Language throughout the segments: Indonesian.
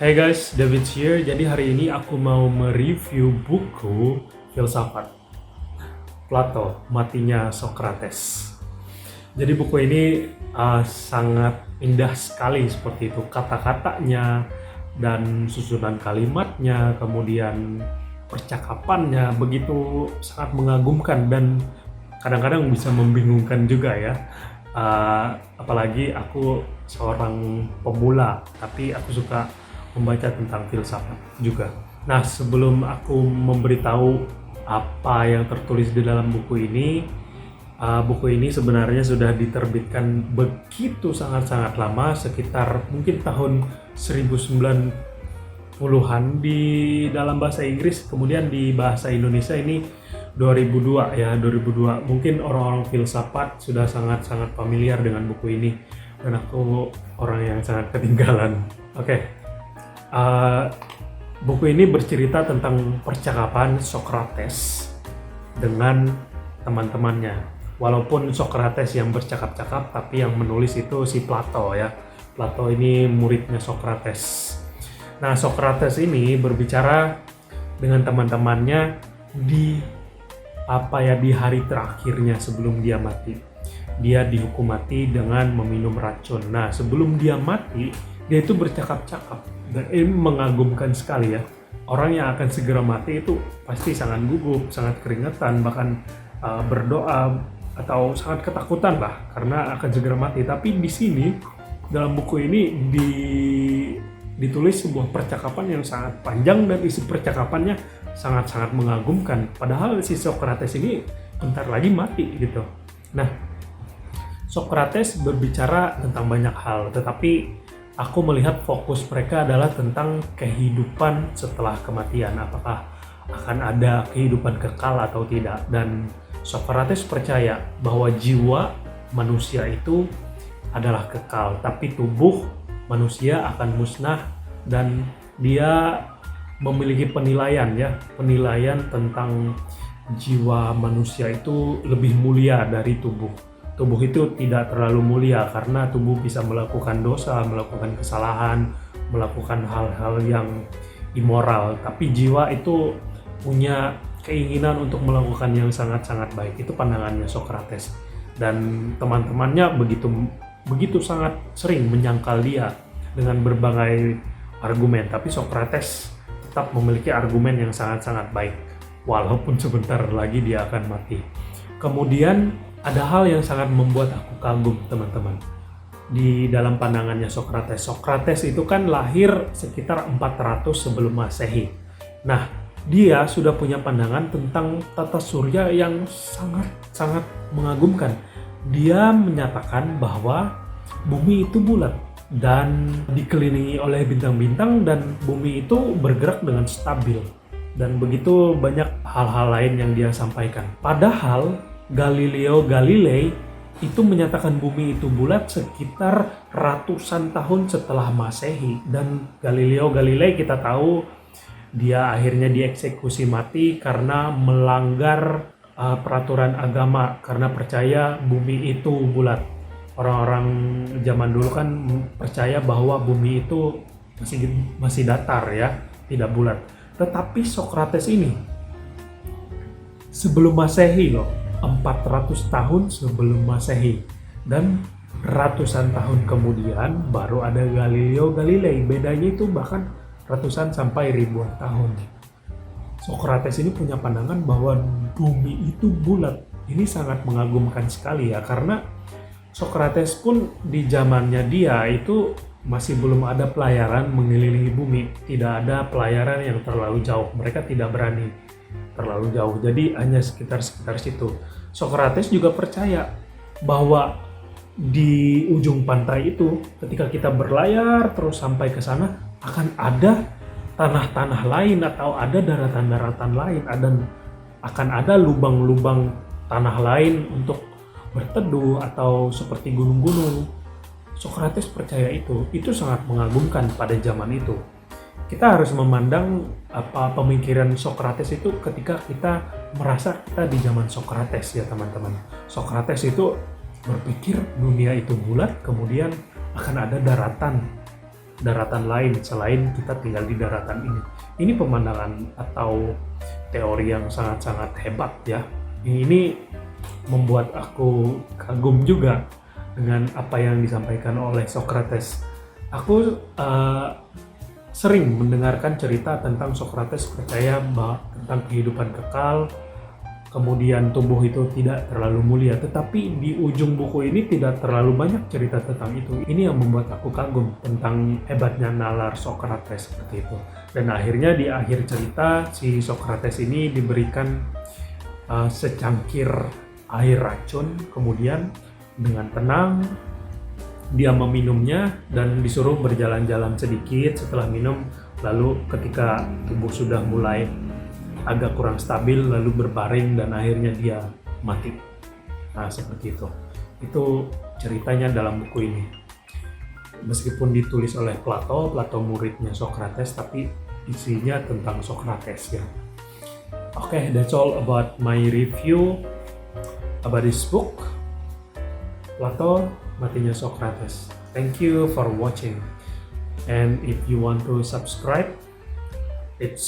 Hey guys, David here. Jadi hari ini aku mau mereview buku filsafat Plato, Matinya Socrates. Jadi buku ini sangat indah sekali seperti itu, kata-katanya dan susunan kalimatnya, kemudian percakapannya begitu sangat mengagumkan dan kadang-kadang bisa membingungkan juga ya. Apalagi aku seorang pemula, tapi aku suka membaca tentang filsafat juga. Nah, sebelum aku memberitahu apa yang tertulis di dalam buku ini sebenarnya sudah diterbitkan begitu sangat-sangat lama, sekitar mungkin tahun 1990-an di dalam bahasa Inggris, kemudian di bahasa Indonesia ini 2002 ya, 2002. Mungkin orang-orang filsafat sudah sangat-sangat familiar dengan buku ini dan aku orang yang sangat ketinggalan. Oke. Buku ini bercerita tentang percakapan Socrates dengan teman-temannya. Walaupun Socrates yang bercakap-cakap, tapi yang menulis itu si Plato ya. Plato ini muridnya Socrates. Nah, Socrates ini berbicara dengan teman-temannya di hari terakhirnya sebelum dia mati. Dia dihukum mati dengan meminum racun. Nah, sebelum dia mati, dia itu bercakap-cakap. Dan ini mengagumkan sekali ya. Orang yang akan segera mati itu pasti sangat gugup, sangat keringetan, bahkan berdoa atau sangat ketakutan lah karena akan segera mati. Tapi di sini dalam buku ini ditulis sebuah percakapan yang sangat panjang dan isi percakapannya sangat-sangat mengagumkan. Padahal si Socrates ini bentar lagi mati gitu. Nah, Socrates berbicara tentang banyak hal, tetapi aku melihat fokus mereka adalah tentang kehidupan setelah kematian. Apakah akan ada kehidupan kekal atau tidak. Dan Socrates percaya bahwa jiwa manusia itu adalah kekal, tapi tubuh manusia akan musnah dan dia memiliki penilaian tentang jiwa manusia itu lebih mulia dari tubuh. Tubuh itu tidak terlalu mulia karena tubuh bisa melakukan dosa, melakukan kesalahan, melakukan hal-hal yang immoral. Tapi jiwa itu punya keinginan untuk melakukan yang sangat-sangat baik. Itu pandangannya Socrates. Dan teman-temannya begitu sangat sering menyangkal dia dengan berbagai argumen. Tapi Socrates tetap memiliki argumen yang sangat-sangat baik, walaupun sebentar lagi dia akan mati. Kemudian ada hal yang sangat membuat aku kagum, teman-teman. Di dalam pandangannya Socrates. Socrates itu kan lahir sekitar 400 sebelum Masehi. Nah, dia sudah punya pandangan tentang tata surya yang sangat-sangat mengagumkan. Dia menyatakan bahwa bumi itu bulat dan dikelilingi oleh bintang-bintang dan bumi itu bergerak dengan stabil. Dan begitu banyak hal-hal lain yang dia sampaikan. Padahal Galileo Galilei itu menyatakan bumi itu bulat sekitar ratusan tahun setelah Masehi. Dan Galileo Galilei kita tahu dia akhirnya dieksekusi mati karena melanggar peraturan agama, karena percaya bumi itu bulat. Orang-orang zaman dulu kan percaya bahwa bumi itu masih datar ya, tidak bulat. Tetapi Socrates ini sebelum Masehi loh, 400 tahun sebelum Masehi, dan ratusan tahun kemudian baru ada Galileo Galilei. Bedanya itu bahkan ratusan sampai ribuan tahun. Socrates ini punya pandangan bahwa bumi itu bulat. Ini sangat mengagumkan sekali ya, karena Socrates pun di zamannya dia itu masih belum ada pelayaran mengelilingi bumi. Tidak ada pelayaran yang terlalu jauh. Mereka tidak berani terlalu jauh, jadi hanya sekitar situ. Socrates juga percaya bahwa di ujung pantai itu ketika kita berlayar terus sampai ke sana akan ada tanah-tanah lain atau ada daratan-daratan lain, dan akan ada lubang-lubang tanah lain untuk berteduh atau seperti gunung-gunung. Socrates percaya itu sangat mengagumkan pada zaman itu. Kita harus memandang pemikiran Socrates itu ketika kita merasa kita di zaman Socrates ya teman-teman. Socrates itu berpikir dunia itu bulat, kemudian akan ada daratan daratan lain selain kita tinggal di daratan ini. Ini pemandangan atau teori yang sangat-sangat hebat ya. Ini membuat aku kagum juga dengan apa yang disampaikan oleh Socrates. Aku sering mendengarkan cerita tentang Socrates percaya bahwa tentang kehidupan kekal, kemudian tubuh itu tidak terlalu mulia. Tetapi di ujung buku ini tidak terlalu banyak cerita tentang itu. Ini yang membuat aku kagum tentang hebatnya nalar Socrates seperti itu. Dan akhirnya di akhir cerita si Socrates ini diberikan secangkir air racun, kemudian dengan tenang dia meminumnya dan disuruh berjalan-jalan sedikit setelah minum. Lalu ketika tubuh sudah mulai agak kurang stabil, lalu berbaring dan akhirnya dia mati. Nah, seperti itu. Itu ceritanya dalam buku ini. Meskipun ditulis oleh Plato muridnya Socrates, tapi isinya tentang Socrates ya. Okay, that's all about my review about this book, Plato, matinya Socrates. Thank you for watching. And if you want to subscribe, it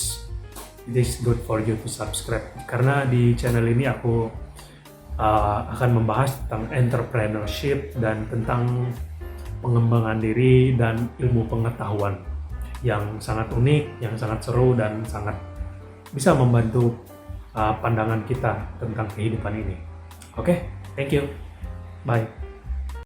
is good for you to subscribe, karena di channel ini aku akan membahas tentang entrepreneurship dan tentang pengembangan diri dan ilmu pengetahuan yang sangat unik, yang sangat seru dan sangat bisa membantu pandangan kita tentang kehidupan ini. Oke, thank you, bye.